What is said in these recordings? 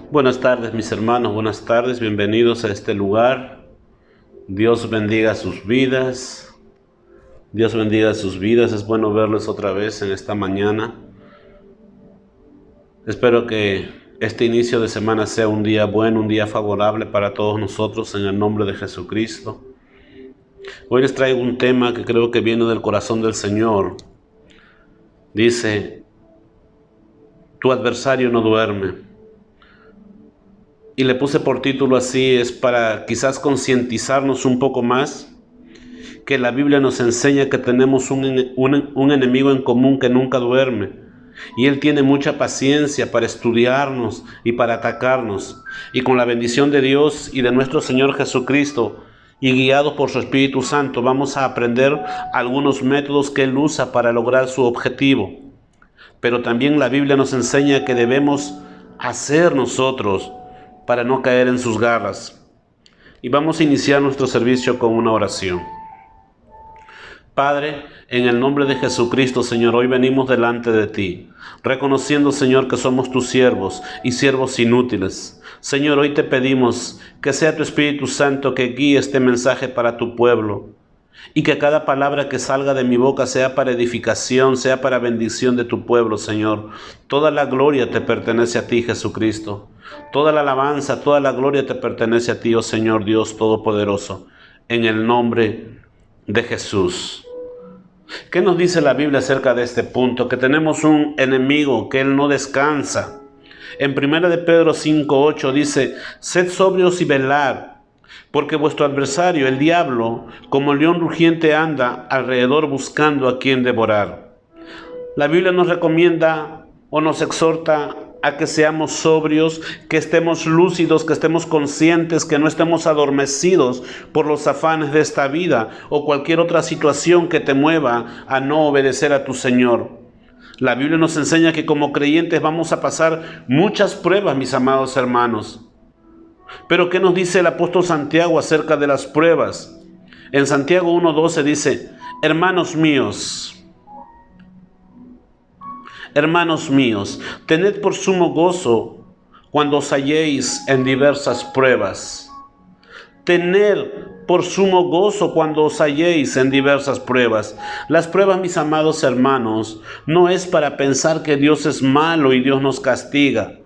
Buenas tardes, mis hermanos, buenas tardes, bienvenidos a este lugar. Dios bendiga sus vidas. Dios bendiga sus vidas. Es bueno verles otra vez en esta mañana. Espero que este inicio de semana sea un día bueno, un día favorable para todos nosotros en el nombre de Jesucristo. Hoy les traigo un tema que creo que viene del corazón del Señor. Dice: tu adversario no duerme. Y le puse por título así, es para quizás concientizarnos un poco más, que la Biblia nos enseña que tenemos un enemigo en común que nunca duerme. Y Él tiene mucha paciencia para estudiarnos y para atacarnos. Y con la bendición de Dios y de nuestro Señor Jesucristo, y guiados por su Espíritu Santo, vamos a aprender algunos métodos que Él usa para lograr su objetivo. Pero también la Biblia nos enseña que debemos hacer nosotros para no caer en sus garras. Y vamos a iniciar nuestro servicio con una oración. Padre, en el nombre de Jesucristo, Señor, hoy venimos delante de ti, reconociendo, Señor, que somos tus siervos y siervos inútiles. Señor, hoy te pedimos que sea tu Espíritu Santo que guíe este mensaje para tu pueblo, y que cada palabra que salga de mi boca sea para edificación, sea para bendición de tu pueblo, Señor. Toda la gloria te pertenece a ti, Jesucristo. Toda la alabanza, toda la gloria te pertenece a ti, oh Señor Dios Todopoderoso, en el nombre de Jesús. ¿Qué nos dice la Biblia acerca de este punto? Que tenemos un enemigo, que Él no descansa. En 1 de Pedro 5:8 dice: sed sobrios y velad, porque vuestro adversario, el diablo, como león rugiente anda alrededor buscando a quien devorar. La Biblia nos recomienda o nos exhorta a que seamos sobrios, que estemos lúcidos, que estemos conscientes, que no estemos adormecidos por los afanes de esta vida o cualquier otra situación que te mueva a no obedecer a tu Señor. La Biblia nos enseña que como creyentes vamos a pasar muchas pruebas, mis amados hermanos. Pero ¿qué nos dice el apóstol Santiago acerca de las pruebas? En Santiago 1:12 dice: hermanos míos, tened por sumo gozo cuando os halléis en diversas pruebas. Tener por sumo gozo cuando os halléis en diversas pruebas. Las pruebas, mis amados hermanos, no es para pensar que Dios es malo y Dios nos castiga,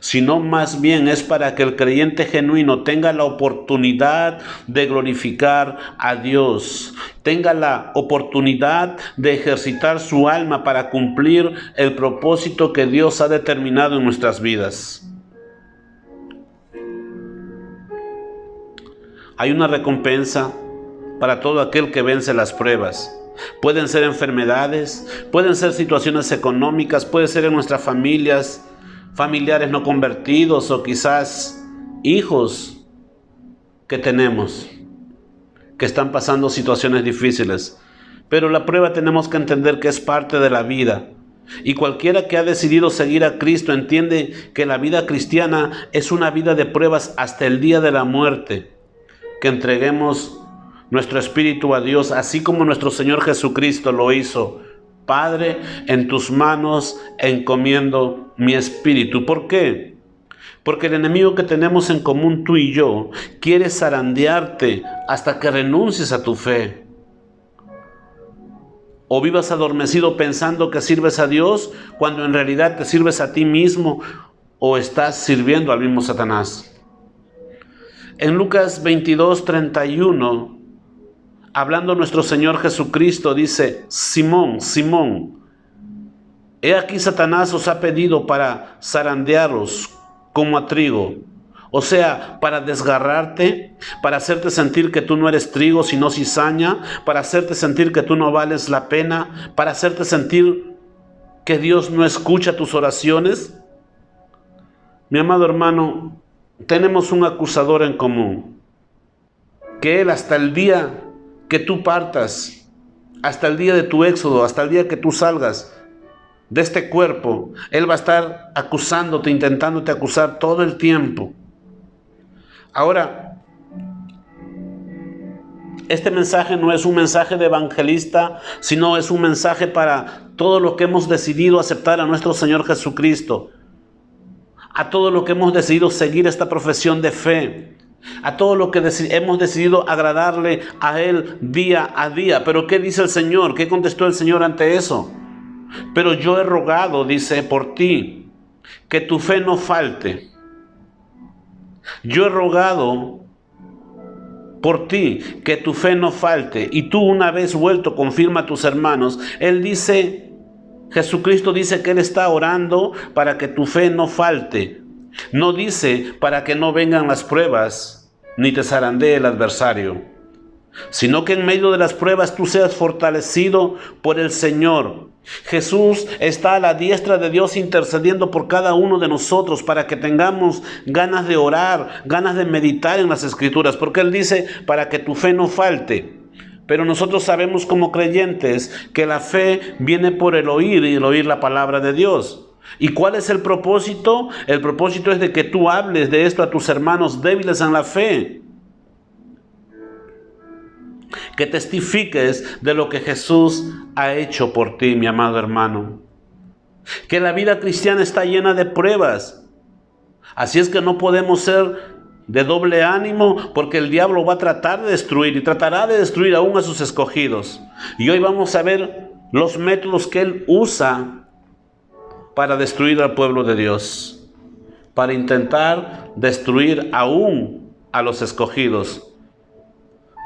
sino más bien es para que el creyente genuino tenga la oportunidad de glorificar a Dios, tenga la oportunidad de ejercitar su alma para cumplir el propósito que Dios ha determinado en nuestras vidas. Hay una recompensa para todo aquel que vence las pruebas. Pueden ser enfermedades, pueden ser situaciones económicas, puede ser en nuestras familias, familiares no convertidos o quizás hijos que tenemos que están pasando situaciones difíciles. Pero la prueba tenemos que entender que es parte de la vida. Y cualquiera que ha decidido seguir a Cristo entiende que la vida cristiana es una vida de pruebas hasta el día de la muerte. Que entreguemos nuestro espíritu a Dios, así como nuestro Señor Jesucristo lo hizo. Padre, en tus manos encomiendo mi espíritu. ¿Por qué? Porque el enemigo que tenemos en común tú y yo quiere zarandearte hasta que renuncies a tu fe. O vivas adormecido pensando que sirves a Dios cuando en realidad te sirves a ti mismo o estás sirviendo al mismo Satanás. En Lucas 22:31, hablando nuestro Señor Jesucristo, dice: Simón, Simón, he aquí Satanás os ha pedido para zarandearos como a trigo. O sea, para desgarrarte, para hacerte sentir que tú no eres trigo sino cizaña, para hacerte sentir que tú no vales la pena, para hacerte sentir que Dios no escucha tus oraciones. Mi amado hermano, tenemos un acusador en común, que Él hasta el día que tú partas, hasta el día de tu éxodo, hasta el día que tú salgas de este cuerpo, Él va a estar acusándote, intentándote acusar todo el tiempo. Ahora, este mensaje no es un mensaje de evangelista, sino es un mensaje para todos los que hemos decidido aceptar a nuestro Señor Jesucristo. a todo lo que hemos decidido seguir esta profesión de fe, a todo lo que hemos decidido agradarle a Él día a día. Pero ¿qué dice el Señor? ¿Qué contestó el Señor ante eso? Pero yo he rogado, dice, por ti, que tu fe no falte. Yo he rogado por ti, que tu fe no falte. Y tú, una vez vuelto, confirma a tus hermanos. Él dice, Jesucristo dice que Él está orando para que tu fe no falte. No dice para que no vengan las pruebas, ni te zarandee el adversario, sino que en medio de las pruebas tú seas fortalecido por el Señor. Jesús está a la diestra de Dios intercediendo por cada uno de nosotros para que tengamos ganas de orar, ganas de meditar en las Escrituras, porque Él dice para que tu fe no falte. Pero nosotros sabemos como creyentes que la fe viene por el oír y el oír la palabra de Dios. ¿Y cuál es el propósito? El propósito es de que tú hables de esto a tus hermanos débiles en la fe. Que testifiques de lo que Jesús ha hecho por ti, mi amado hermano. Que la vida cristiana está llena de pruebas. Así es que no podemos ser de doble ánimo, porque el diablo va a tratar de destruir y tratará de destruir aún a sus escogidos. Y hoy vamos a ver los métodos que él usa para destruir al pueblo de Dios, para intentar destruir aún a los escogidos.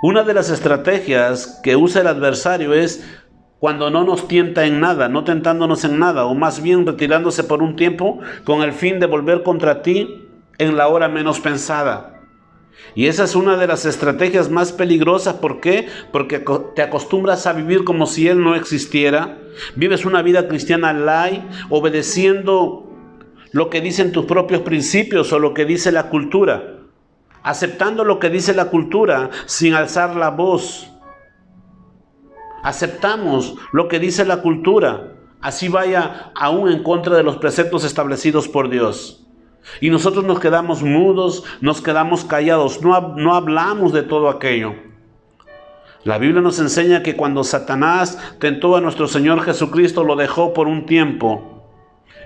Una de las estrategias que usa el adversario es cuando no nos tienta en nada, no tentándonos en nada, o más bien retirándose por un tiempo con el fin de volver contra ti en la hora menos pensada. Y esa es una de las estrategias más peligrosas. ¿Por qué? Porque te acostumbras a vivir como si Él no existiera. Vives una vida cristiana light, obedeciendo lo que dicen tus propios principios o lo que dice la cultura, aceptando lo que dice la cultura sin alzar la voz. Aceptamos lo que dice la cultura, así vaya aún en contra de los preceptos establecidos por Dios. Y nosotros nos quedamos mudos, nos quedamos callados, no hablamos de todo aquello. La Biblia nos enseña que cuando Satanás tentó a nuestro Señor Jesucristo, lo dejó por un tiempo.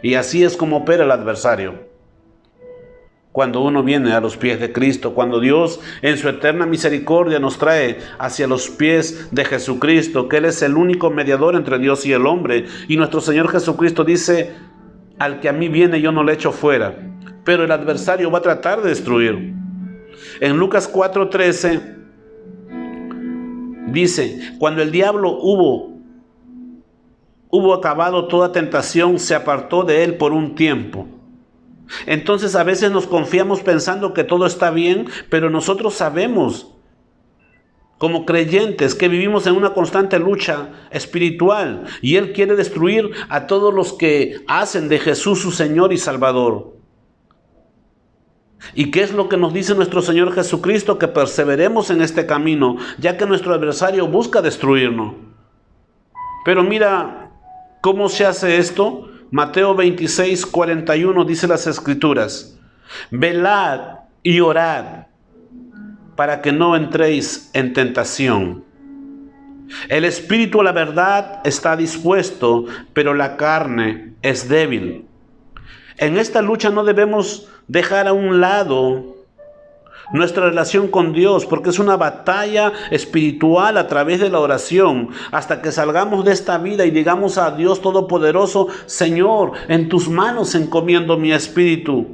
Y así es como opera el adversario. Cuando uno viene a los pies de Cristo, cuando Dios en su eterna misericordia nos trae hacia los pies de Jesucristo, que Él es el único mediador entre Dios y el hombre. Y nuestro Señor Jesucristo dice, al que a mí viene yo no le echo fuera. Pero el adversario va a tratar de destruir. En Lucas 4:13 dice, cuando el diablo hubo acabado toda tentación, se apartó de él por un tiempo. Entonces a veces nos confiamos pensando que todo está bien, pero nosotros sabemos como creyentes que vivimos en una constante lucha espiritual y Él quiere destruir a todos los que hacen de Jesús su Señor y Salvador. ¿Y qué es lo que nos dice nuestro Señor Jesucristo? Que perseveremos en este camino, ya que nuestro adversario busca destruirnos. Pero mira cómo se hace esto. Mateo 26:41 dice las Escrituras: velad y orad para que no entréis en tentación. El espíritu a la verdad está dispuesto, pero la carne es débil. En esta lucha no debemos dejar a un lado nuestra relación con Dios, porque es una batalla espiritual a través de la oración, hasta que salgamos de esta vida y digamos a Dios Todopoderoso: Señor, en tus manos encomiendo mi espíritu.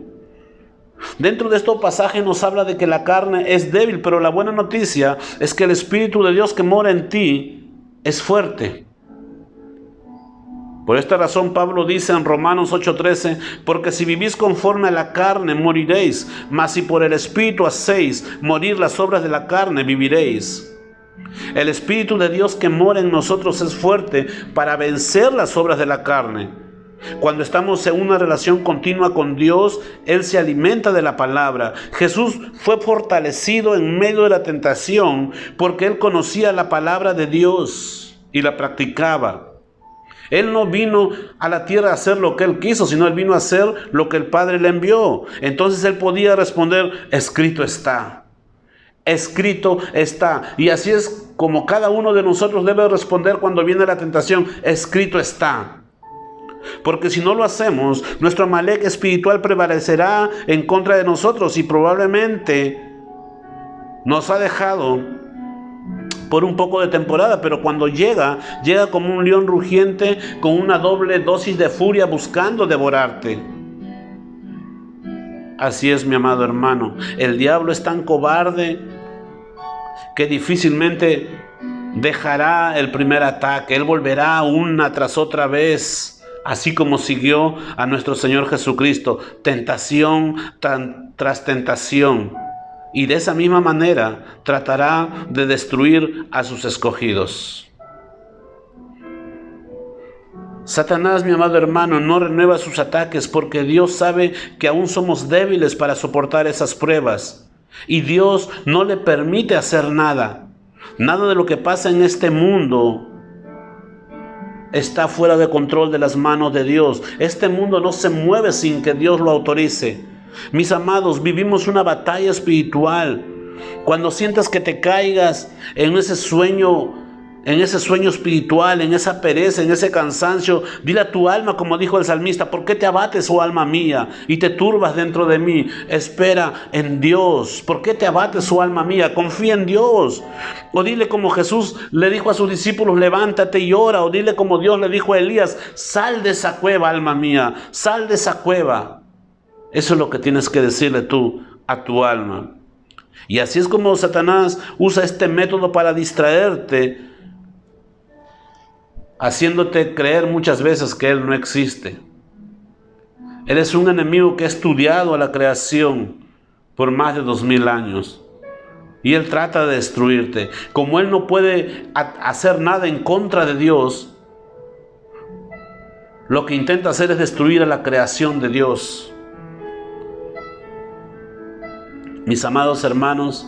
Dentro de este pasaje nos habla de que la carne es débil, pero la buena noticia es que el Espíritu de Dios que mora en ti es fuerte. Por esta razón Pablo dice en Romanos 8:13: porque si vivís conforme a la carne moriréis, mas si por el Espíritu hacéis morir las obras de la carne, viviréis. El Espíritu de Dios que mora en nosotros es fuerte para vencer las obras de la carne. Cuando estamos en una relación continua con Dios, Él se alimenta de la palabra. Jesús fue fortalecido en medio de la tentación porque Él conocía la palabra de Dios y la practicaba. Él no vino a la tierra a hacer lo que Él quiso, sino Él vino a hacer lo que el Padre le envió. Entonces Él podía responder: escrito está. Escrito está. Y así es como cada uno de nosotros debe responder cuando viene la tentación: escrito está. Porque si no lo hacemos, nuestro Amalek espiritual prevalecerá en contra de nosotros y probablemente nos ha dejado por un poco de temporada, pero cuando llega como un león rugiente con una doble dosis de furia buscando devorarte. Así es, mi amado hermano, el diablo es tan cobarde que difícilmente dejará el primer ataque. Él volverá una tras otra vez, así como siguió a nuestro Señor Jesucristo, tentación tras tentación. Y de esa misma manera tratará de destruir a sus escogidos. Satanás, mi amado hermano, no renueva sus ataques porque Dios sabe que aún somos débiles para soportar esas pruebas. Y Dios no le permite hacer nada. Nada de lo que pasa en este mundo está fuera de control de las manos de Dios. Este mundo no se mueve sin que Dios lo autorice. Mis amados, vivimos una batalla espiritual. Cuando sientas que te caigas en ese sueño espiritual, en esa pereza, en ese cansancio, dile a tu alma, como dijo el salmista: ¿por qué te abates, oh alma mía, y te turbas dentro de mí? Espera en Dios. ¿Por qué te abates, oh alma mía? Confía en Dios. O dile como Jesús le dijo a sus discípulos: levántate y ora. O dile como Dios le dijo a Elías: sal de esa cueva, alma mía, sal de esa cueva. Eso es lo que tienes que decirle tú a tu alma. Y así es como Satanás usa este método para distraerte, haciéndote creer muchas veces que Él no existe. Él es un enemigo que ha estudiado a la creación por más de 2000 años. Y Él trata de destruirte. Como Él no puede hacer nada en contra de Dios, lo que intenta hacer es destruir a la creación de Dios. Mis amados hermanos,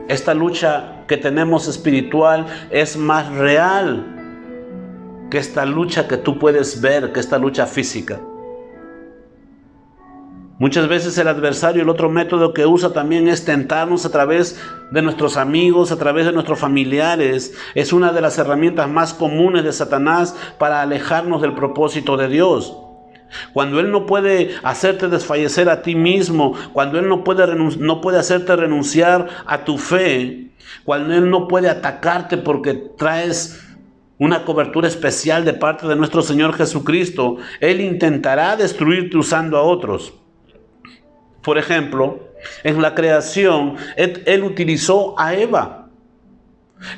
esta lucha que tenemos espiritual es más real que esta lucha que tú puedes ver, que esta lucha física. Muchas veces el adversario, el otro método que usa también es tentarnos a través de nuestros amigos, a través de nuestros familiares. Es una de las herramientas más comunes de Satanás para alejarnos del propósito de Dios. Cuando Él no puede hacerte desfallecer a ti mismo, cuando Él no puede hacerte renunciar a tu fe, cuando Él no puede atacarte porque traes una cobertura especial de parte de nuestro Señor Jesucristo, Él intentará destruirte usando a otros. Por ejemplo, en la creación, Él utilizó a Eva.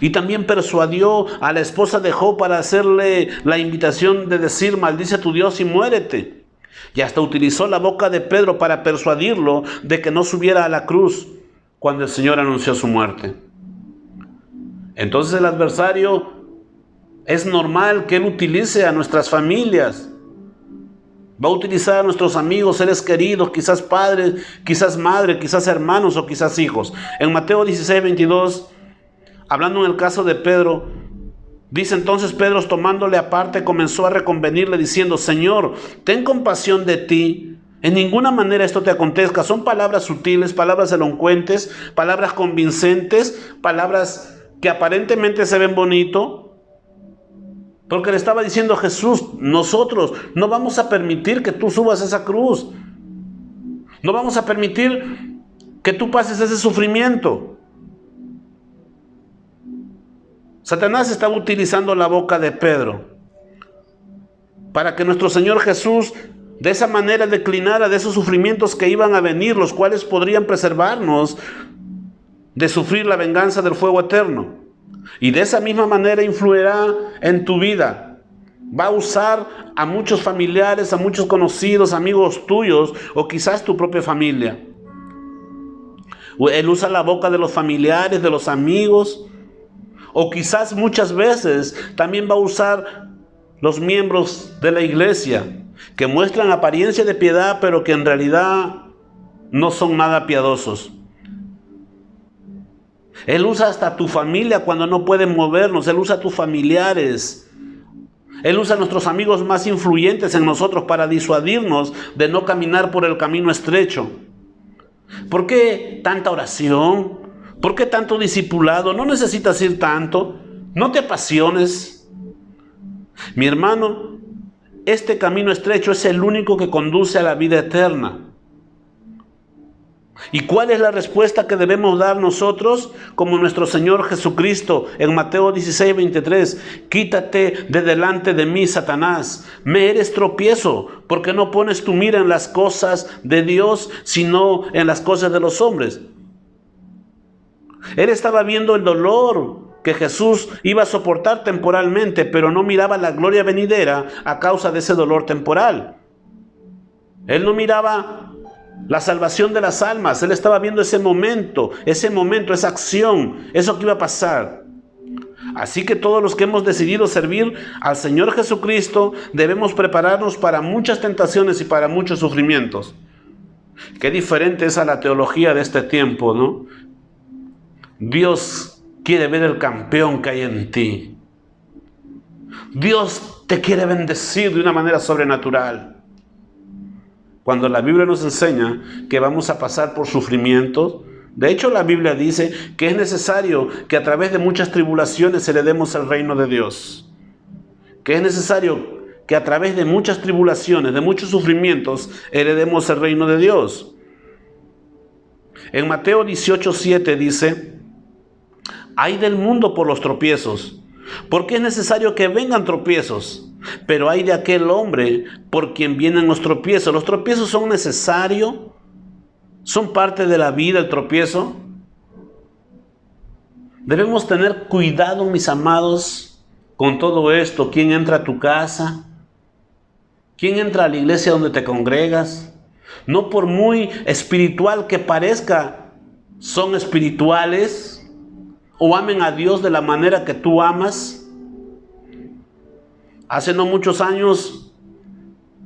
Y también persuadió a la esposa de Job para hacerle la invitación de decir: maldice a tu Dios y muérete. Y hasta utilizó la boca de Pedro para persuadirlo de que no subiera a la cruz cuando el Señor anunció su muerte. Entonces el adversario, es normal que él utilice a nuestras familias. Va a utilizar a nuestros amigos, seres queridos, quizás padres, quizás madre, quizás hermanos o quizás hijos. En Mateo 16:22, hablando en el caso de Pedro, dice: entonces Pedro, tomándole aparte, comenzó a reconvenirle diciendo: Señor, ten compasión de ti. En ninguna manera esto te acontezca. Son palabras sutiles, palabras elocuentes, palabras convincentes, palabras que aparentemente se ven bonito. Porque le estaba diciendo a Jesús: nosotros no vamos a permitir que tú subas esa cruz. No vamos a permitir que tú pases ese sufrimiento. Satanás estaba utilizando la boca de Pedro para que nuestro Señor Jesús de esa manera declinara de esos sufrimientos que iban a venir, los cuales podrían preservarnos de sufrir la venganza del fuego eterno. Y de esa misma manera influirá en tu vida. Va a usar a muchos familiares, a muchos conocidos, amigos tuyos, o quizás tu propia familia. Él usa la boca de los familiares, de los amigos, o quizás muchas veces también va a usar los miembros de la iglesia, que muestran apariencia de piedad, pero que en realidad no son nada piadosos. Él usa hasta tu familia cuando no pueden movernos. Él usa a tus familiares. Él usa a nuestros amigos más influyentes en nosotros para disuadirnos de no caminar por el camino estrecho. ¿Por qué tanta oración? ¿Por qué tanto discipulado? No necesitas ir tanto. No te apasiones. Mi hermano, este camino estrecho es el único que conduce a la vida eterna. ¿Y cuál es la respuesta que debemos dar nosotros? Como nuestro Señor Jesucristo en Mateo 16:23. Quítate de delante de mí, Satanás. Me eres tropiezo, porque no pones tu mira en las cosas de Dios, sino en las cosas de los hombres. Él estaba viendo el dolor que Jesús iba a soportar temporalmente, pero no miraba la gloria venidera a causa de ese dolor temporal. Él no miraba la salvación de las almas. Él estaba viendo ese momento, esa acción, eso que iba a pasar. Así que todos los que hemos decidido servir al Señor Jesucristo debemos prepararnos para muchas tentaciones y para muchos sufrimientos. Qué diferente es a la teología de este tiempo, ¿no? Dios quiere ver el campeón que hay en ti. Dios te quiere bendecir de una manera sobrenatural. Cuando la Biblia nos enseña que vamos a pasar por sufrimientos, de hecho la Biblia dice que es necesario que a través de muchas tribulaciones heredemos el reino de Dios. Que es necesario que a través de muchas tribulaciones, de muchos sufrimientos, heredemos el reino de Dios. En Mateo 18:7 dice: ay del mundo por los tropiezos, porque es necesario que vengan tropiezos. Pero hay de aquel hombre por quien vienen los tropiezos. Los tropiezos son necesarios, son parte de la vida, el tropiezo. Debemos tener cuidado, mis amados, con todo esto. ¿Quién entra a tu casa? ¿Quién entra a la iglesia donde te congregas? No por muy espiritual que parezca, son espirituales o amen a Dios de la manera que tú amas. Hace no muchos años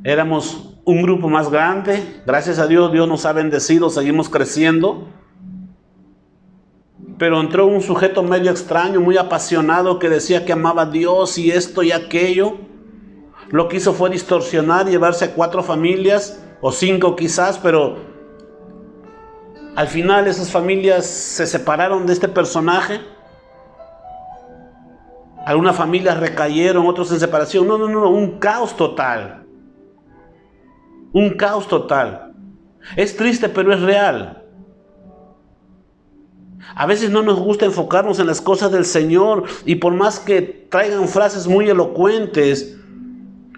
éramos un grupo más grande. Gracias a Dios, Dios nos ha bendecido, seguimos creciendo. Pero entró un sujeto medio extraño, muy apasionado, que decía que amaba a Dios y esto y aquello. Lo que hizo fue distorsionar, llevarse a 4 familias, o 5 quizás, pero al final esas familias se separaron de este personaje. Algunas familias recayeron, otros en separación. No, un caos total. Un caos total. Es triste, pero es real. A veces no nos gusta enfocarnos en las cosas del Señor, y por más que traigan frases muy elocuentes,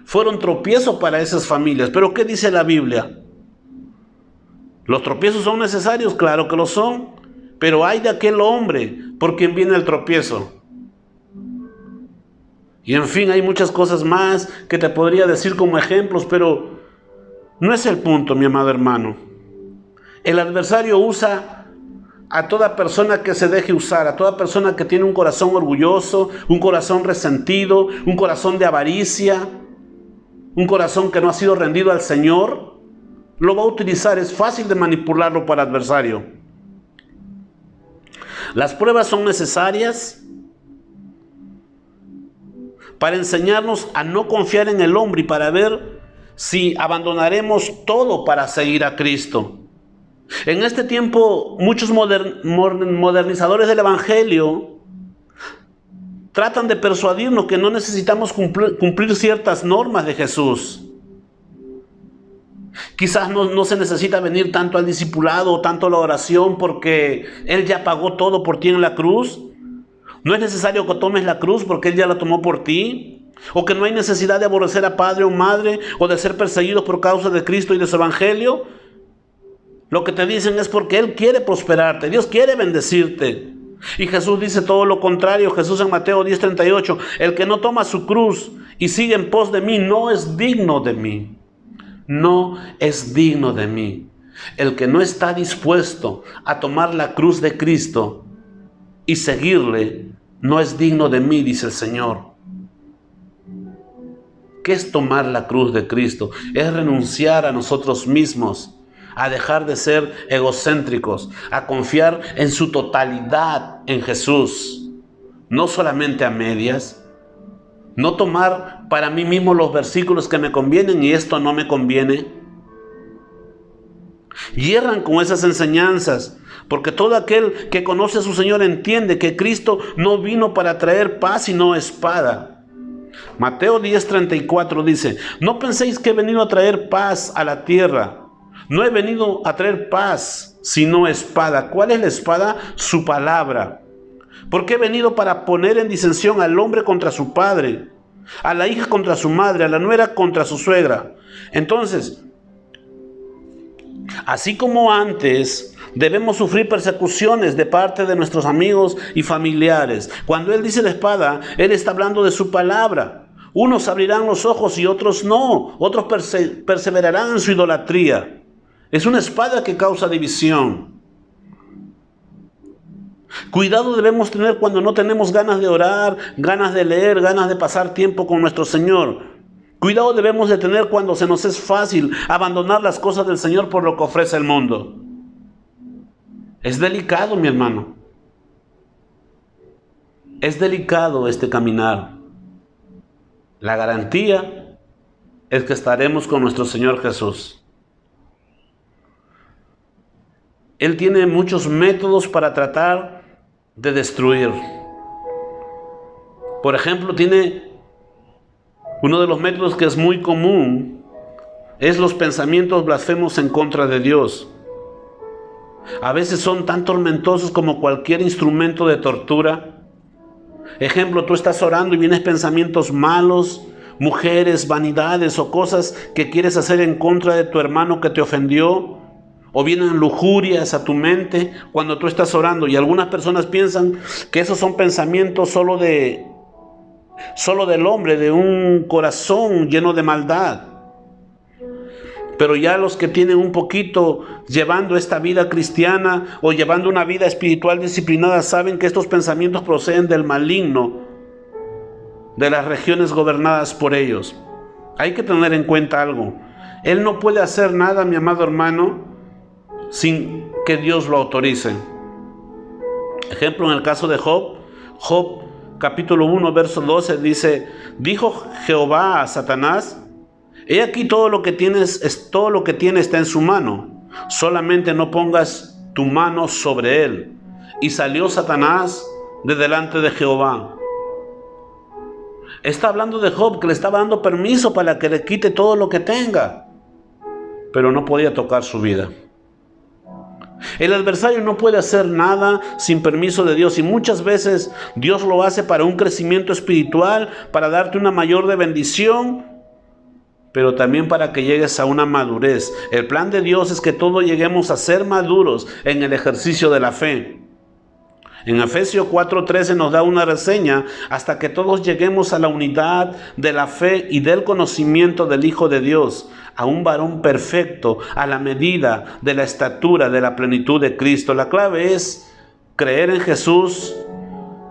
fueron tropiezos para esas familias. Pero ¿qué dice la Biblia? ¿Los tropiezos son necesarios? Claro que lo son. Pero hay de aquel hombre por quien viene el tropiezo. Y en fin, hay muchas cosas más que te podría decir como ejemplos, pero no es el punto, mi amado hermano. El adversario usa a toda persona que se deje usar, a toda persona que tiene un corazón orgulloso, un corazón resentido, un corazón de avaricia, un corazón que no ha sido rendido al Señor. Lo va a utilizar, es fácil de manipularlo para el adversario. Las pruebas son necesarias para enseñarnos a no confiar en el hombre y para ver si abandonaremos todo para seguir a Cristo. En este tiempo, muchos modernizadores del Evangelio tratan de persuadirnos que no necesitamos cumplir ciertas normas de Jesús. Quizás no se necesita venir tanto al discipulado o tanto a la oración porque Él ya pagó todo por ti en la cruz. No es necesario que tomes la cruz porque Él ya la tomó por ti. O que no hay necesidad de aborrecer a padre o madre o de ser perseguidos por causa de Cristo y de su Evangelio. Lo que te dicen es porque Él quiere prosperarte, Dios quiere bendecirte. Y Jesús dice todo lo contrario. Jesús en Mateo 10:38, el que no toma su cruz y sigue en pos de mí no es digno de mí. No es digno de mí. El que no está dispuesto a tomar la cruz de Cristo y seguirle, no es digno de mí, dice el Señor. ¿Qué es tomar la cruz de Cristo? Es renunciar a nosotros mismos, a dejar de ser egocéntricos, a confiar en su totalidad en Jesús, no solamente a medias. No tomar para mí mismo los versículos que me convienen y esto no me conviene. Hierran con esas enseñanzas, porque todo aquel que conoce a su Señor entiende que Cristo no vino para traer paz sino espada. Mateo 10:34 dice, no penséis que he venido a traer paz a la tierra. No he venido a traer paz, sino espada. ¿Cuál es la espada? Su palabra. Porque he venido para poner en disensión al hombre contra su padre, a la hija contra su madre, a la nuera contra su suegra. Entonces, así como antes, debemos sufrir persecuciones de parte de nuestros amigos y familiares. Cuando Él dice la espada, Él está hablando de su palabra. Unos abrirán los ojos y otros no. Otros perseverarán en su idolatría. Es una espada que causa división. Cuidado debemos tener cuando no tenemos ganas de orar, ganas de leer, ganas de pasar tiempo con nuestro Señor. Cuidado debemos de tener cuando se nos es fácil abandonar las cosas del Señor por lo que ofrece el mundo. Es delicado, mi hermano. Es delicado este caminar. La garantía es que estaremos con nuestro Señor Jesús. Él tiene muchos métodos para tratar de destruir. Por ejemplo, tiene uno de los métodos que es muy común, es los pensamientos blasfemos en contra de Dios. A veces son tan tormentosos como cualquier instrumento de tortura. Ejemplo, tú estás orando y vienes pensamientos malos, mujeres, vanidades o cosas que quieres hacer en contra de tu hermano que te ofendió. O vienen lujurias a tu mente cuando tú estás orando. Y algunas personas piensan que esos son pensamientos solo del hombre, de un corazón lleno de maldad. Pero ya los que tienen un poquito llevando esta vida cristiana o llevando una vida espiritual disciplinada saben que estos pensamientos proceden del maligno, de las regiones gobernadas por ellos. Hay que tener en cuenta algo. Él no puede hacer nada, mi amado hermano, sin que Dios lo autorice. Ejemplo, en el caso de Job, Job capítulo 1, verso 12 dice, dijo Jehová a Satanás, he aquí todo lo que tiene está en su mano, solamente no pongas tu mano sobre él. Y salió Satanás de delante de Jehová. Está hablando de Job, que le estaba dando permiso para que le quite todo lo que tenga, pero no podía tocar su vida. El adversario no puede hacer nada sin permiso de Dios, y muchas veces Dios lo hace para un crecimiento espiritual, para darte una mayor de bendición, pero también para que llegues a una madurez. El plan de Dios es que todos lleguemos a ser maduros en el ejercicio de la fe. En Efesios 4:13 nos da una reseña hasta que todos lleguemos a la unidad de la fe y del conocimiento del Hijo de Dios, a un varón perfecto, a la medida de la estatura de la plenitud de Cristo. La clave es creer en Jesús,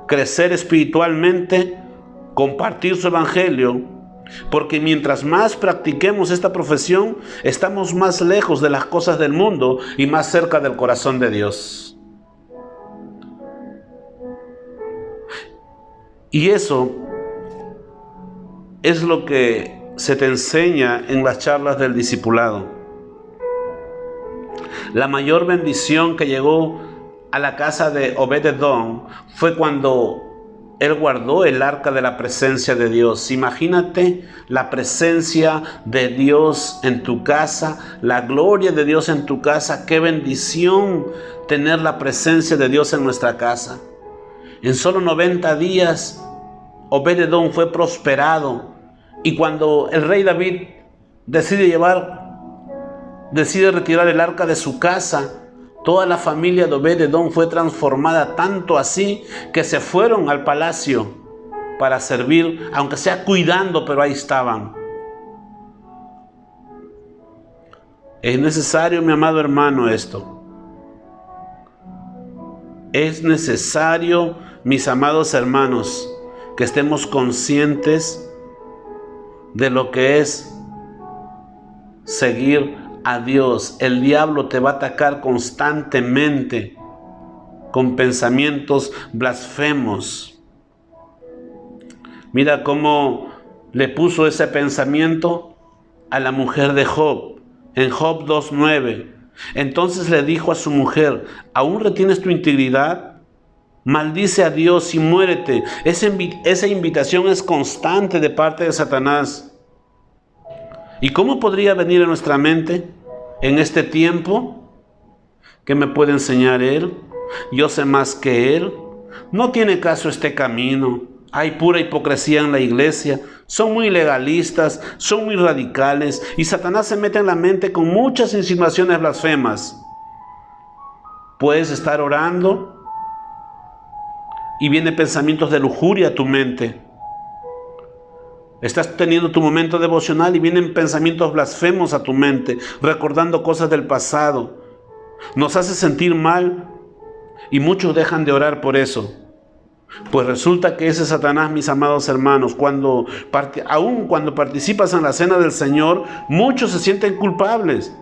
crecer espiritualmente, compartir su evangelio, porque mientras más practiquemos esta profesión, estamos más lejos de las cosas del mundo y más cerca del corazón de Dios. Y eso es lo que se te enseña en las charlas del discipulado. La mayor bendición que llegó a la casa de Obed-Edom fue cuando él guardó el arca de la presencia de Dios. Imagínate la presencia de Dios en tu casa, la gloria de Dios en tu casa. Qué bendición tener la presencia de Dios en nuestra casa. En solo 90 días, Obed-Edom fue prosperado. Y cuando el rey David decide retirar el arca de su casa, toda la familia de Obed-Edom fue transformada, tanto así que se fueron al palacio para servir, aunque sea cuidando, pero ahí estaban. Es necesario, mi amado hermano, esto. Es necesario, mis amados hermanos, que estemos conscientes de lo que es seguir a Dios. El diablo te va a atacar constantemente con pensamientos blasfemos. Mira cómo le puso ese pensamiento a la mujer de Job, en Job 2:9. Entonces le dijo a su mujer, ¿aún retienes tu integridad? maldice a Dios y muérete. Esa invitación es constante de parte de Satanás. ¿Y cómo podría venir a nuestra mente en este tiempo? ¿Qué me puede enseñar Él? Yo sé más que Él. No tiene caso este camino. Hay pura hipocresía en la iglesia. Son muy legalistas, son muy radicales. Y Satanás se mete en la mente con muchas insinuaciones blasfemas. Puedes estar orando y vienen pensamientos de lujuria a tu mente. Estás teniendo tu momento devocional y vienen pensamientos blasfemos a tu mente, recordando cosas del pasado. Nos hace sentir mal y muchos dejan de orar por eso. Pues resulta que ese Satanás, mis amados hermanos, aun cuando participas en la cena del Señor, muchos se sienten culpables,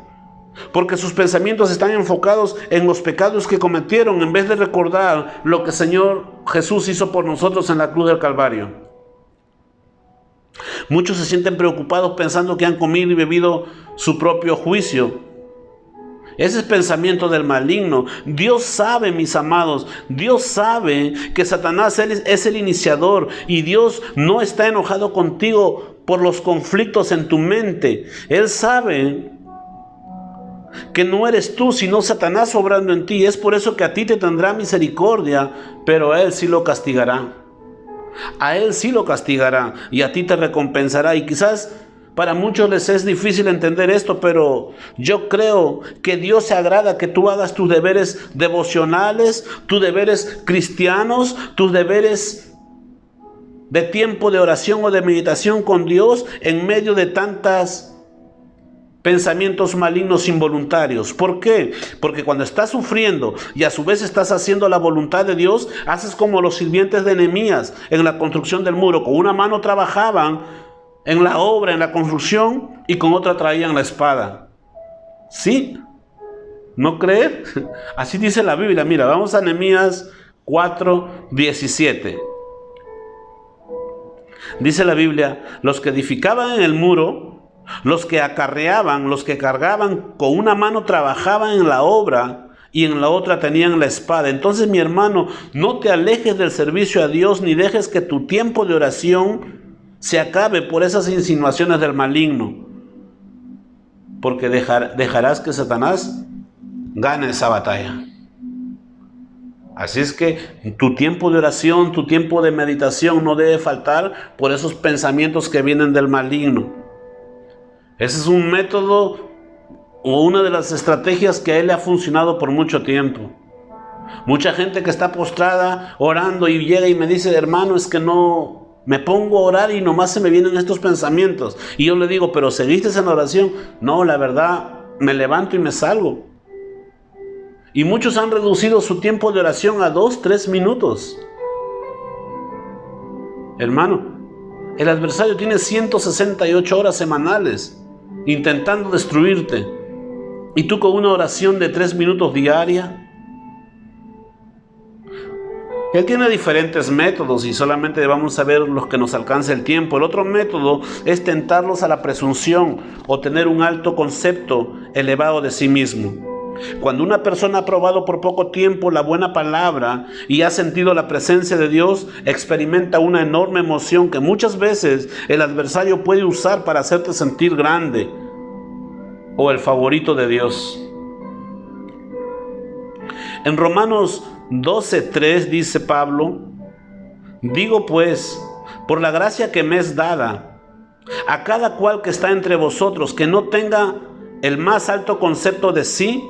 porque sus pensamientos están enfocados en los pecados que cometieron, en vez de recordar lo que el Señor Jesús hizo por nosotros en la cruz del Calvario. Muchos se sienten preocupados pensando que han comido y bebido su propio juicio. Ese es pensamiento del maligno. Dios sabe, mis amados, Dios sabe que Satanás es el iniciador y Dios no está enojado contigo por los conflictos en tu mente. Él sabe que no eres tú, sino Satanás obrando en ti. Es por eso que a ti te tendrá misericordia, pero a él sí lo castigará. A él sí lo castigará y a ti te recompensará. Y quizás para muchos les es difícil entender esto, pero yo creo que Dios se agrada que tú hagas tus deberes devocionales, tus deberes cristianos, tus deberes de tiempo de oración o de meditación con Dios en medio de tantos pensamientos malignos involuntarios. ¿Por qué? Porque cuando estás sufriendo y a su vez estás haciendo la voluntad de Dios, haces como los sirvientes de Nehemías en la construcción del muro. Con una mano trabajaban en la obra, en la construcción, y con otra traían la espada. ¿Sí? ¿No crees? Así dice la Biblia. Mira, vamos a Nehemías 4:17. Dice la Biblia: los que edificaban en el muro, los que acarreaban, los que cargaban, con una mano trabajaban en la obra y en la otra tenían la espada. Entonces, mi hermano, no te alejes del servicio a Dios, ni dejes que tu tiempo de oración se acabe por esas insinuaciones del maligno, porque dejarás que Satanás gane esa batalla. Así es que tu tiempo de oración, tu tiempo de meditación no debe faltar por esos pensamientos que vienen del maligno. Ese es un método o una de las estrategias que a él le ha funcionado por mucho tiempo. Mucha gente que está postrada orando y llega y me dice: hermano, es que no me pongo a orar y nomás se me vienen estos pensamientos. Y yo le digo: ¿pero seguiste en la oración? No, la verdad, me levanto y me salgo. Y muchos han reducido su tiempo de oración a 2-3 minutos. Hermano, el adversario tiene 168 horas semanales intentando destruirte. ¿Y tú con una oración de 3 minutos diaria? Él tiene diferentes métodos y solamente vamos a ver los que nos alcance el tiempo. El otro método es tentarlos a la presunción o tener un alto concepto elevado de sí mismo. Cuando una persona ha probado por poco tiempo la buena palabra y ha sentido la presencia de Dios, experimenta una enorme emoción que muchas veces el adversario puede usar para hacerte sentir grande o el favorito de Dios. En Romanos 12:3 dice Pablo: digo pues, por la gracia que me es dada, a cada cual que está entre vosotros, que no tenga el más alto concepto de sí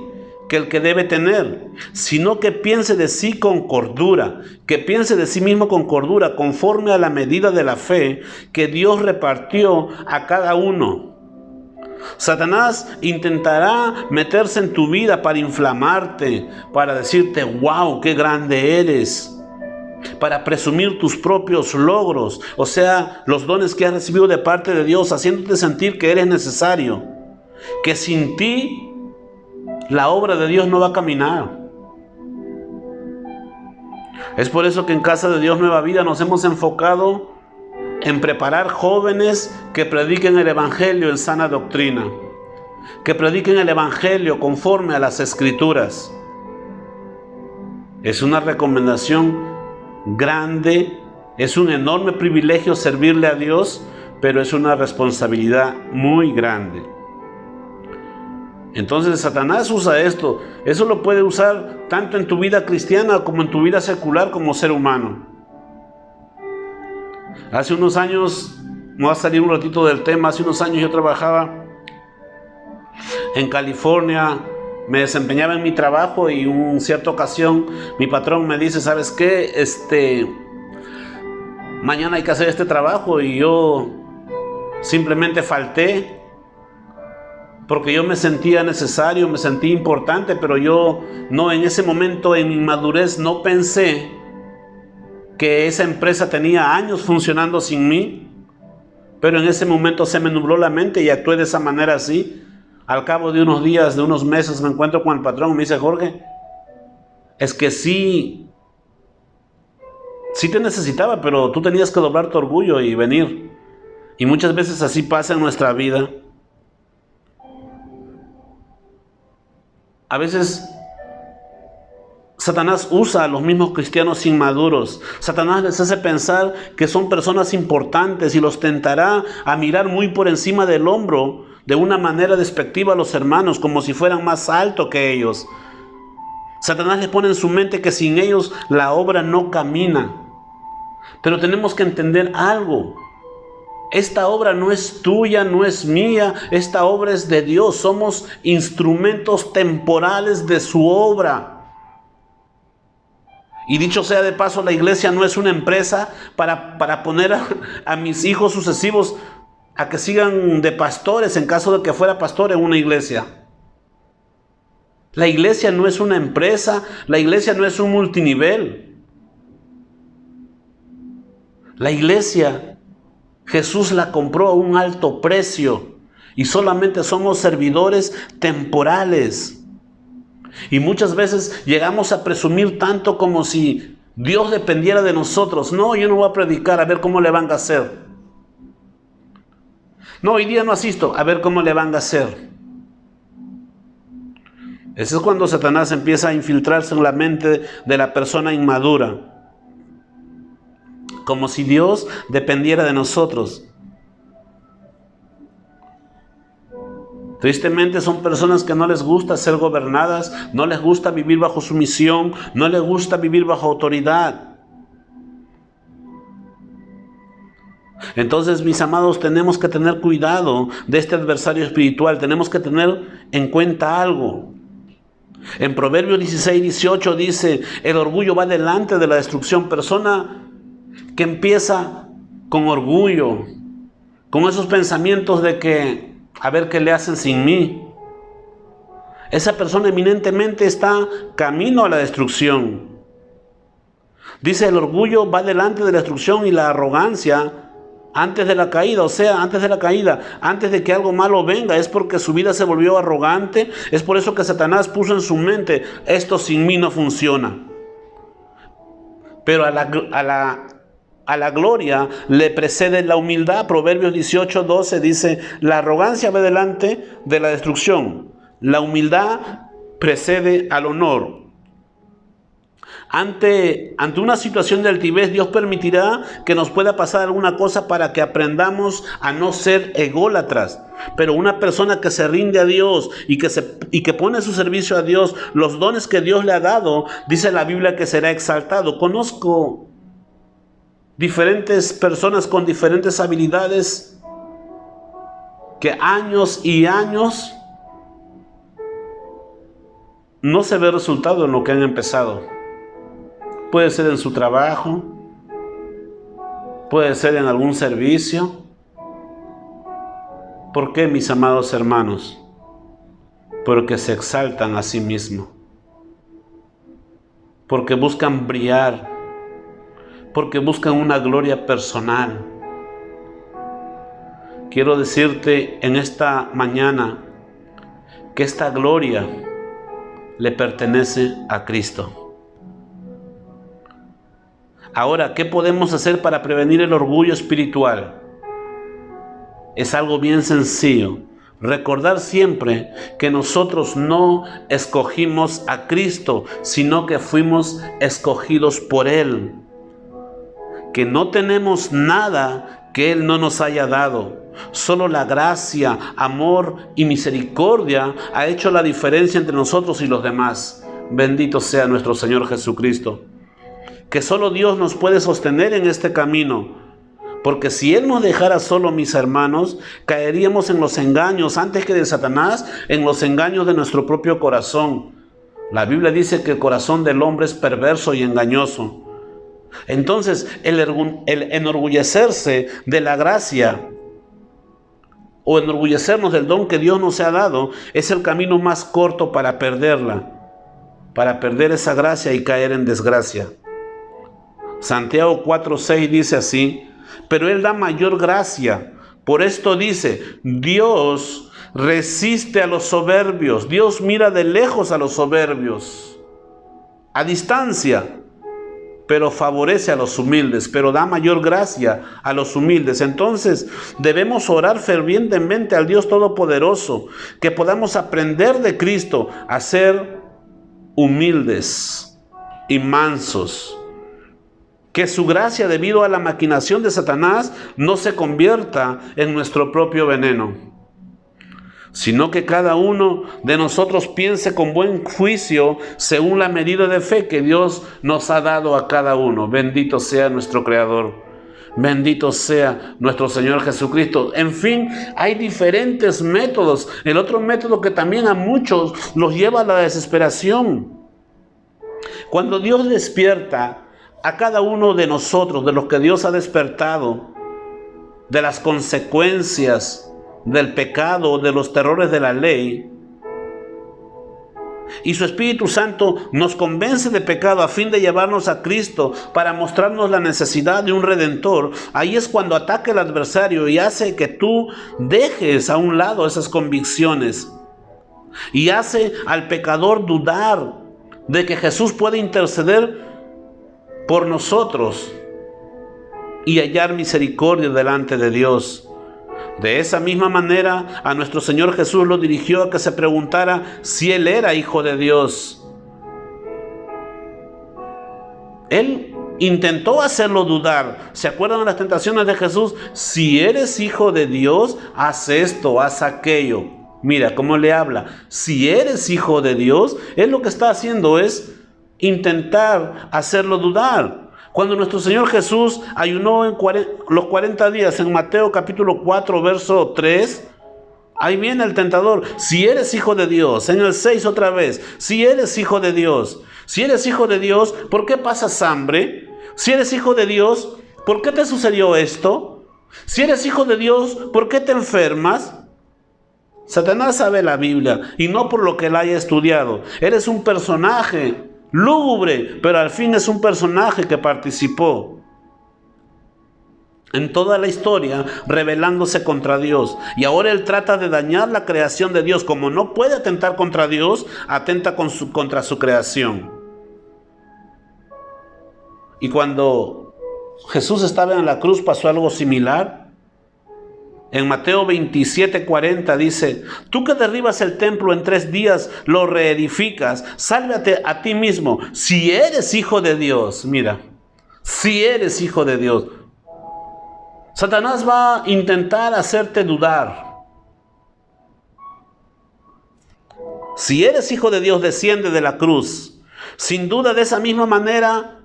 que el que debe tener, sino que piense de sí con cordura, que piense de sí mismo con cordura, conforme a la medida de la fe que Dios repartió a cada uno. Satanás intentará meterse en tu vida para inflamarte, para decirte: wow, qué grande eres, para presumir tus propios logros, o sea, los dones que has recibido de parte de Dios, haciéndote sentir que eres necesario, que sin ti la obra de Dios no va a caminar. Es por eso que en Casa de Dios Nueva Vida nos hemos enfocado en preparar jóvenes que prediquen el Evangelio en sana doctrina, que prediquen el Evangelio conforme a las Escrituras. Es una recomendación grande, es un enorme privilegio servirle a Dios, pero es una responsabilidad muy grande. Entonces Satanás usa esto. Eso lo puede usar tanto en tu vida cristiana como en tu vida secular como ser humano. Hace unos años, me voy a salir un ratito del tema, hace unos años yo trabajaba en California, me desempeñaba en mi trabajo y en cierta ocasión mi patrón me dice, ¿sabes qué? Mañana hay que hacer este trabajo, y yo simplemente falté porque yo me sentía necesario, me sentía importante, pero yo no, en ese momento, en mi inmadurez, no pensé que esa empresa tenía años funcionando sin mí. Pero en ese momento se me nubló la mente y actué de esa manera así. Al cabo de unos días, de unos meses, me encuentro con el patrón y me dice, Jorge, es que sí te necesitaba, pero tú tenías que doblar tu orgullo y venir. Y muchas veces así pasa en nuestra vida. A veces Satanás usa a los mismos cristianos inmaduros. Satanás les hace pensar que son personas importantes y los tentará a mirar muy por encima del hombro, de una manera despectiva a los hermanos, como si fueran más altos que ellos. Satanás les pone en su mente que sin ellos la obra no camina. Pero tenemos que entender algo. Esta obra no es tuya, no es mía, esta obra es de Dios. Somos instrumentos temporales de su obra. Y dicho sea de paso, la iglesia no es una empresa para poner a mis hijos sucesivos a que sigan de pastores en caso de que fuera pastor en una iglesia. La iglesia no es una empresa, la iglesia no es un multinivel. La iglesia, Jesús la compró a un alto precio y solamente somos servidores temporales. Y muchas veces llegamos a presumir tanto como si Dios dependiera de nosotros. No, yo no voy a predicar, a ver cómo le van a hacer. No, hoy día no asisto, a ver cómo le van a hacer. Ese es cuando Satanás empieza a infiltrarse en la mente de la persona inmadura. Como si Dios dependiera de nosotros. Tristemente son personas que no les gusta ser gobernadas, no les gusta vivir bajo sumisión, no les gusta vivir bajo autoridad. Entonces, mis amados, tenemos que tener cuidado de este adversario espiritual. Tenemos que tener en cuenta algo. En Proverbios 16:18 dice, el orgullo va delante de la destrucción. Persona que empieza con orgullo, con esos pensamientos de que a ver qué le hacen sin mí. Esa persona eminentemente está camino a la destrucción. Dice, el orgullo va delante de la destrucción y la arrogancia antes de la caída. O sea, antes de la caída, antes de que algo malo venga, es porque su vida se volvió arrogante. Es por eso que Satanás puso en su mente, esto sin mí no funciona. Pero a la gloria le precede la humildad. Proverbios 18:12 dice, la arrogancia va delante de la destrucción, la humildad precede al honor. Ante una situación de altivez, Dios permitirá que nos pueda pasar alguna cosa para que aprendamos a no ser ególatras. Pero una persona que se rinde a Dios y que pone a su servicio a Dios los dones que Dios le ha dado, dice la Biblia que será exaltado. Conozco diferentes personas con diferentes habilidades que años y años no se ve resultado en lo que han empezado. Puede ser en su trabajo, puede ser en algún servicio. ¿Por qué, mis amados hermanos? Porque se exaltan a sí mismos, porque buscan brillar, porque buscan una gloria personal. Quiero decirte en esta mañana que esta gloria le pertenece a Cristo. Ahora, ¿qué podemos hacer para prevenir el orgullo espiritual? Es algo bien sencillo. Recordar siempre que nosotros no escogimos a Cristo, sino que fuimos escogidos por Él. Que no tenemos nada que Él no nos haya dado. Solo la gracia, amor y misericordia ha hecho la diferencia entre nosotros y los demás. Bendito sea nuestro Señor Jesucristo. Que solo Dios nos puede sostener en este camino. Porque si Él nos dejara solo, mis hermanos, caeríamos en los engaños, antes que de Satanás, en los engaños de nuestro propio corazón. La Biblia dice que el corazón del hombre es perverso y engañoso. Entonces, el enorgullecerse de la gracia o enorgullecernos del don que Dios nos ha dado es el camino más corto para perderla, para perder esa gracia y caer en desgracia. Santiago 4:6 dice así: pero Él da mayor gracia. Por esto dice, Dios resiste a los soberbios. Dios mira de lejos a los soberbios, a distancia, pero favorece a los humildes, pero da mayor gracia a los humildes. Entonces debemos orar fervientemente al Dios Todopoderoso, que podamos aprender de Cristo a ser humildes y mansos. Que su gracia, debido a la maquinación de Satanás, no se convierta en nuestro propio veneno, sino que cada uno de nosotros piense con buen juicio según la medida de fe que Dios nos ha dado a cada uno. Bendito sea nuestro Creador. Bendito sea nuestro Señor Jesucristo. En fin, hay diferentes métodos. El otro método que también a muchos los lleva a la desesperación. Cuando Dios despierta a cada uno de nosotros, de los que Dios ha despertado, de las consecuencias del pecado, de los terrores de la ley, y su Espíritu Santo nos convence de pecado a fin de llevarnos a Cristo para mostrarnos la necesidad de un Redentor, ahí es cuando ataca el adversario y hace que tú dejes a un lado esas convicciones y hace al pecador dudar de que Jesús puede interceder por nosotros y hallar misericordia delante de Dios. De esa misma manera, a nuestro Señor Jesús lo dirigió a que se preguntara si Él era hijo de Dios. Él intentó hacerlo dudar. ¿Se acuerdan de las tentaciones de Jesús? Si eres hijo de Dios, haz esto, haz aquello. Mira cómo le habla. Si eres hijo de Dios, Él lo que está haciendo es intentar hacerlo dudar. Cuando nuestro Señor Jesús ayunó los 40 días en Mateo capítulo 4 verso 3, ahí viene el tentador. Si eres hijo de Dios, en el 6 otra vez, si eres hijo de Dios, si eres hijo de Dios, ¿por qué pasas hambre? Si eres hijo de Dios, ¿por qué te sucedió esto? Si eres hijo de Dios, ¿por qué te enfermas? Satanás sabe la Biblia y no por lo que la haya estudiado. Eres un personaje lúgubre, pero al fin es un personaje que participó en toda la historia rebelándose contra Dios. Y ahora él trata de dañar la creación de Dios. Como no puede atentar contra Dios, atenta contra su creación. Y cuando Jesús estaba en la cruz pasó algo similar. En Mateo 27:40 dice: tú que derribas el templo en 3 días, lo reedificas, sálvate a ti mismo, si eres hijo de Dios. Mira, si eres hijo de Dios. Satanás va a intentar hacerte dudar. Si eres hijo de Dios, desciende de la cruz. Sin duda, de esa misma manera,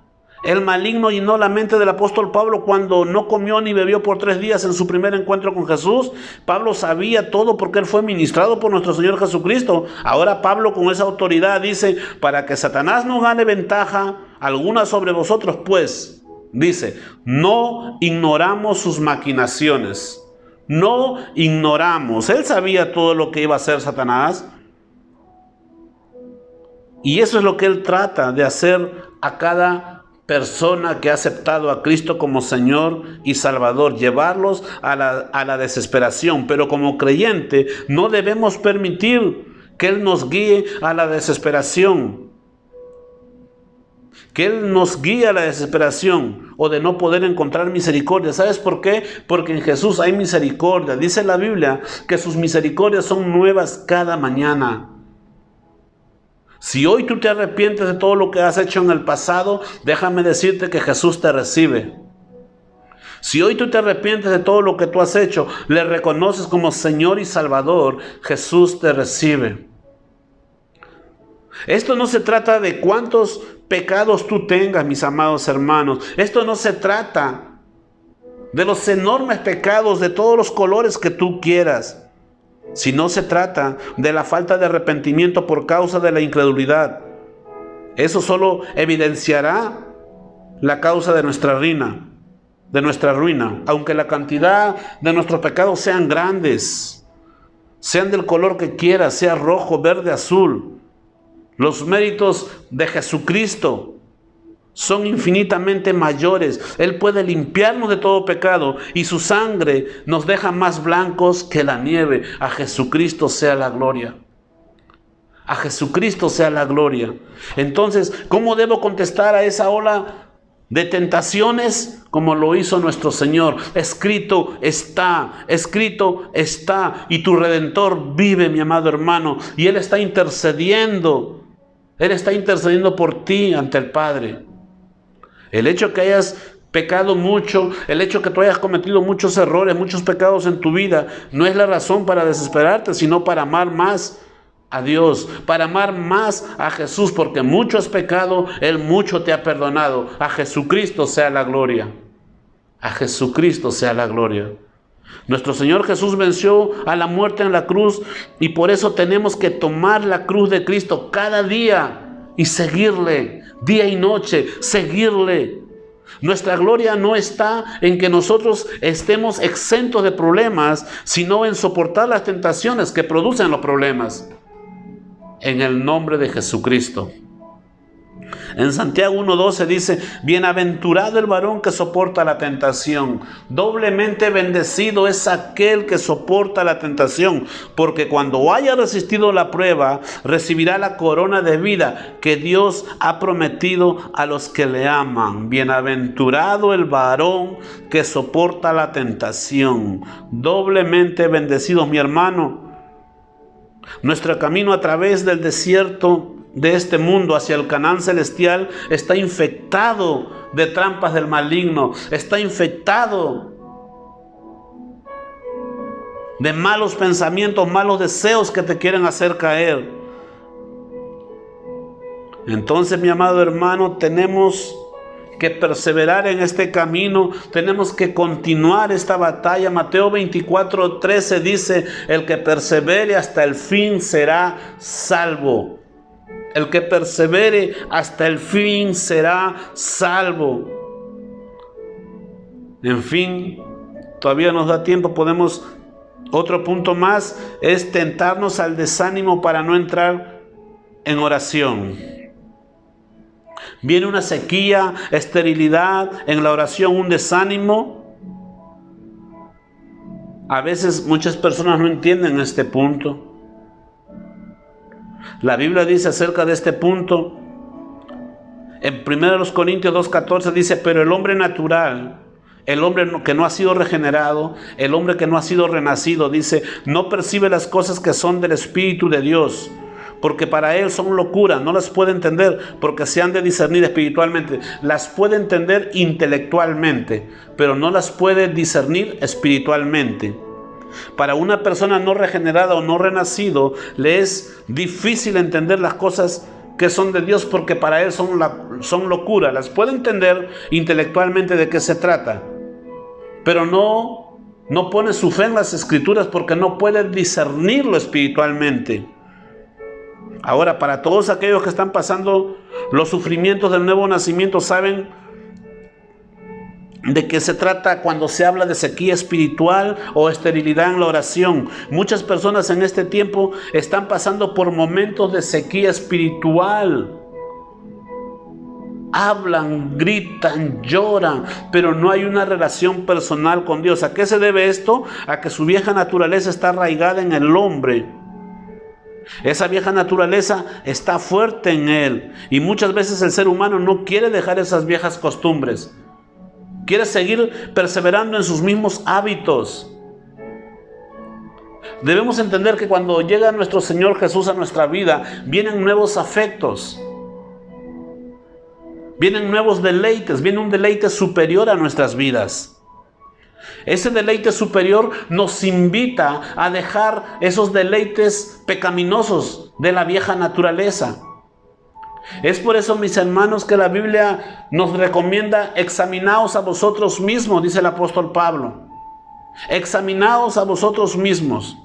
el maligno llenó la mente del apóstol Pablo cuando no comió ni bebió por 3 días en su primer encuentro con Jesús. Pablo sabía todo porque él fue ministrado por nuestro Señor Jesucristo. Ahora Pablo, con esa autoridad, dice: para que Satanás no gane ventaja alguna sobre vosotros, pues, dice, no ignoramos sus maquinaciones. No ignoramos. Él sabía todo lo que iba a hacer Satanás. Y eso es lo que él trata de hacer a cada persona que ha aceptado a Cristo como Señor y Salvador, llevarlos a la desesperación. Pero como creyente no debemos permitir que Él nos guíe a la desesperación. que Él nos guía a la desesperación o de no poder encontrar misericordia. ¿Sabes por qué? Porque en Jesús hay misericordia. Dice la Biblia que sus misericordias son nuevas cada mañana. Si hoy tú te arrepientes de todo lo que has hecho en el pasado, déjame decirte que Jesús te recibe. Si hoy tú te arrepientes de todo lo que tú has hecho, le reconoces como Señor y Salvador, Jesús te recibe. Esto no se trata de cuántos pecados tú tengas, mis amados hermanos. Esto no se trata de los enormes pecados de todos los colores que tú quieras. Sino se trata de la falta de arrepentimiento por causa de la incredulidad. Eso solo evidenciará la causa de nuestra ruina. Aunque la cantidad de nuestros pecados sean grandes, sean del color que quieras, sea rojo, verde, azul, los méritos de Jesucristo son infinitamente mayores. Él puede limpiarnos de todo pecado y su sangre nos deja más blancos que la nieve. A Jesucristo sea la gloria. A Jesucristo sea la gloria. Entonces, ¿cómo debo contestar a esa ola de tentaciones? Como lo hizo nuestro Señor. Escrito está, y tu Redentor vive, mi amado hermano, y Él está intercediendo. Él está intercediendo por ti ante el Padre. El hecho que hayas pecado mucho, el hecho que tú hayas cometido muchos errores, muchos pecados en tu vida, no es la razón para desesperarte, sino para amar más a Dios, para amar más a Jesús, porque mucho has pecado, Él mucho te ha perdonado. A Jesucristo sea la gloria. A Jesucristo sea la gloria. Nuestro Señor Jesús venció a la muerte en la cruz y por eso tenemos que tomar la cruz de Cristo cada día y seguirle, día y noche, seguirle. Nuestra gloria no está en que nosotros estemos exentos de problemas, sino en soportar las tentaciones que producen los problemas. En el nombre de Jesucristo. En Santiago 1:12 dice: bienaventurado el varón que soporta la tentación. Doblemente bendecido es aquel que soporta la tentación, porque cuando haya resistido la prueba, recibirá la corona de vida que Dios ha prometido a los que le aman. Bienaventurado el varón que soporta la tentación. Doblemente bendecidos, mi hermano. Nuestro camino a través del desierto de este mundo hacia el Canaán celestial está infectado de trampas del maligno, está infectado de malos pensamientos, malos deseos que te quieren hacer caer. Entonces, mi amado hermano, tenemos que perseverar en este camino, tenemos que continuar esta batalla. Mateo 24:13 dice: el que persevere hasta el fin será salvo. El que persevere hasta el fin será salvo. En fin, todavía nos da tiempo, podemos, otro punto más, es tentarnos al desánimo para no entrar en oración. Viene una sequía, esterilidad en la oración, un desánimo. A veces muchas personas no entienden este punto. La Biblia dice acerca de este punto, en 1 Corintios 2:14 dice: pero el hombre natural, el hombre que no ha sido regenerado, el hombre que no ha sido renacido, dice, no percibe las cosas que son del Espíritu de Dios, porque para él son locura, no las puede entender porque se han de discernir espiritualmente. Las puede entender intelectualmente, pero no las puede discernir espiritualmente. Para una persona no regenerada o no renacido, le es difícil entender las cosas que son de Dios, porque para él son locura. Las puede entender intelectualmente de qué se trata, pero no pone su fe en las Escrituras porque no puede discernirlo espiritualmente. Ahora, para todos aquellos que están pasando los sufrimientos del nuevo nacimiento, saben de qué se trata cuando se habla de sequía espiritual o esterilidad en la oración. Muchas personas en este tiempo están pasando por momentos de sequía espiritual. Hablan, gritan, lloran, pero no hay una relación personal con Dios. ¿A qué se debe esto? A que su vieja naturaleza está arraigada en el hombre. Esa vieja naturaleza está fuerte en él y muchas veces el ser humano no quiere dejar esas viejas costumbres. Quiere seguir perseverando en sus mismos hábitos. Debemos entender que cuando llega nuestro Señor Jesús a nuestra vida, vienen nuevos afectos, vienen nuevos deleites, viene un deleite superior a nuestras vidas. Ese deleite superior nos invita a dejar esos deleites pecaminosos de la vieja naturaleza. Es por eso, mis hermanos, que la Biblia nos recomienda: examinaos a vosotros mismos, dice el apóstol Pablo. Examinaos a vosotros mismos.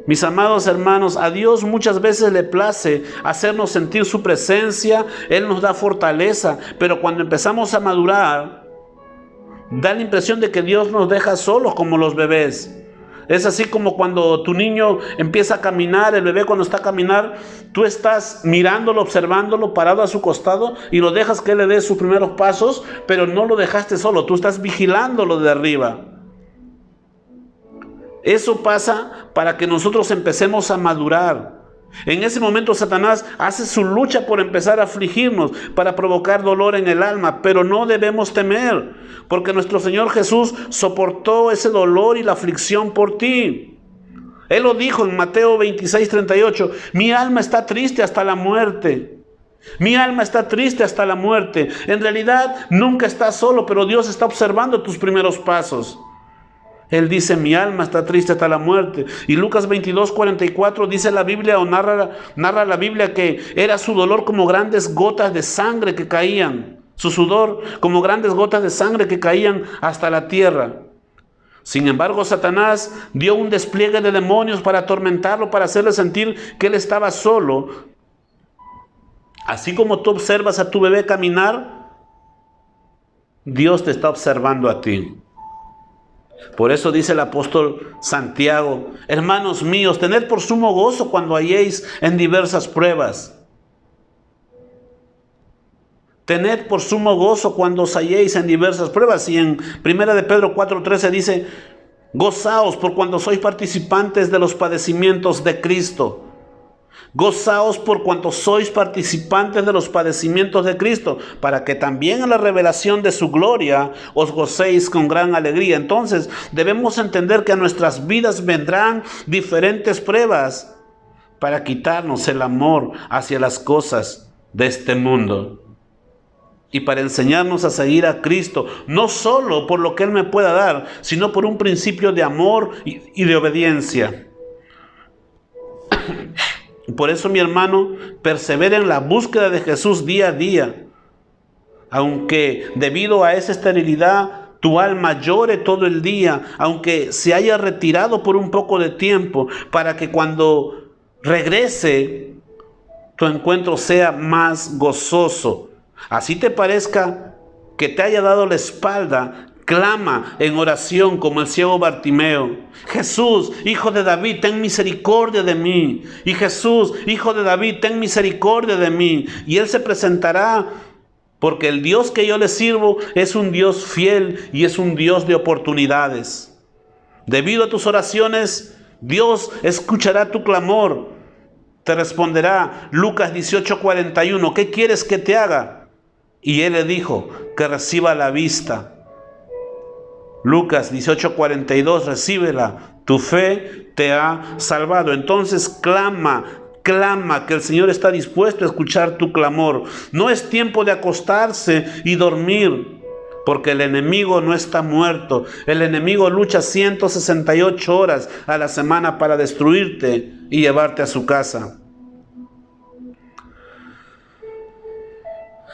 Mis amados hermanos, a Dios muchas veces le place hacernos sentir su presencia. Él nos da fortaleza, pero cuando empezamos a madurar, da la impresión de que Dios nos deja solos como los bebés. Es así como cuando tu niño empieza a caminar, el bebé cuando está a caminar, tú estás mirándolo, observándolo, parado a su costado y lo dejas que él le dé sus primeros pasos, pero no lo dejaste solo, tú estás vigilándolo de arriba. Eso pasa para que nosotros empecemos a madurar. En ese momento Satanás hace su lucha por empezar a afligirnos, para provocar dolor en el alma, pero no debemos temer, porque nuestro Señor Jesús soportó ese dolor y la aflicción por ti. Él lo dijo en Mateo 26:38, mi alma está triste hasta la muerte. Mi alma está triste hasta la muerte. En realidad nunca estás solo, pero Dios está observando tus primeros pasos. Él dice, mi alma está triste hasta la muerte. Y Lucas 22:44 dice la Biblia, o narra la Biblia, que era su dolor como grandes gotas de sangre que caían. Su sudor como grandes gotas de sangre que caían hasta la tierra. Sin embargo, Satanás dio un despliegue de demonios para atormentarlo, para hacerle sentir que él estaba solo. Así como tú observas a tu bebé caminar, Dios te está observando a ti. Por eso dice el apóstol Santiago, hermanos míos, tened por sumo gozo cuando halléis en diversas pruebas. Tened por sumo gozo cuando os halléis en diversas pruebas. Y en 1 de Pedro 4:13 dice, gozaos por cuando sois participantes de los padecimientos de Cristo. Gozaos por cuanto sois participantes de los padecimientos de Cristo, para que también en la revelación de su gloria os gocéis con gran alegría. Entonces debemos entender que a nuestras vidas vendrán diferentes pruebas para quitarnos el amor hacia las cosas de este mundo y para enseñarnos a seguir a Cristo, no solo por lo que Él me pueda dar, sino por un principio de amor y de obediencia. Por eso, mi hermano, persevera en la búsqueda de Jesús día a día. Aunque debido a esa esterilidad tu alma llore todo el día, aunque se haya retirado por un poco de tiempo, para que cuando regrese tu encuentro sea más gozoso. Así te parezca que te haya dado la espalda, clama en oración como el ciego Bartimeo. Jesús, hijo de David, ten misericordia de mí. Y Jesús, hijo de David, ten misericordia de mí. Y Él se presentará, porque el Dios que yo le sirvo es un Dios fiel y es un Dios de oportunidades. Debido a tus oraciones, Dios escuchará tu clamor. Te responderá Lucas 18:41, ¿qué quieres que te haga? Y Él le dijo, que reciba la vista. Lucas 18:42, recíbela, tu fe te ha salvado. Entonces clama, que el Señor está dispuesto a escuchar tu clamor. No es tiempo de acostarse y dormir, porque el enemigo no está muerto. El enemigo lucha 168 horas a la semana para destruirte y llevarte a su casa.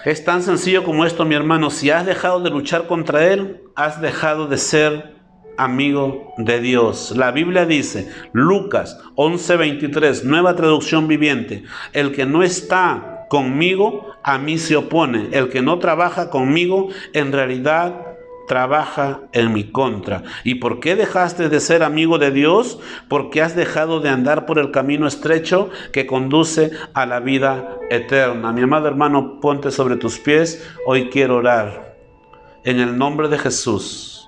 Es tan sencillo como esto, mi hermano. Si has dejado de luchar contra él, has dejado de ser amigo de Dios. La Biblia dice, Lucas 11:23, nueva traducción viviente, el que no está conmigo, a mí se opone. El que no trabaja conmigo, en realidad trabaja en mi contra. ¿Y por qué dejaste de ser amigo de Dios? Porque has dejado de andar por el camino estrecho que conduce a la vida eterna. Mi amado hermano, ponte sobre tus pies. Hoy quiero orar en el nombre de Jesús.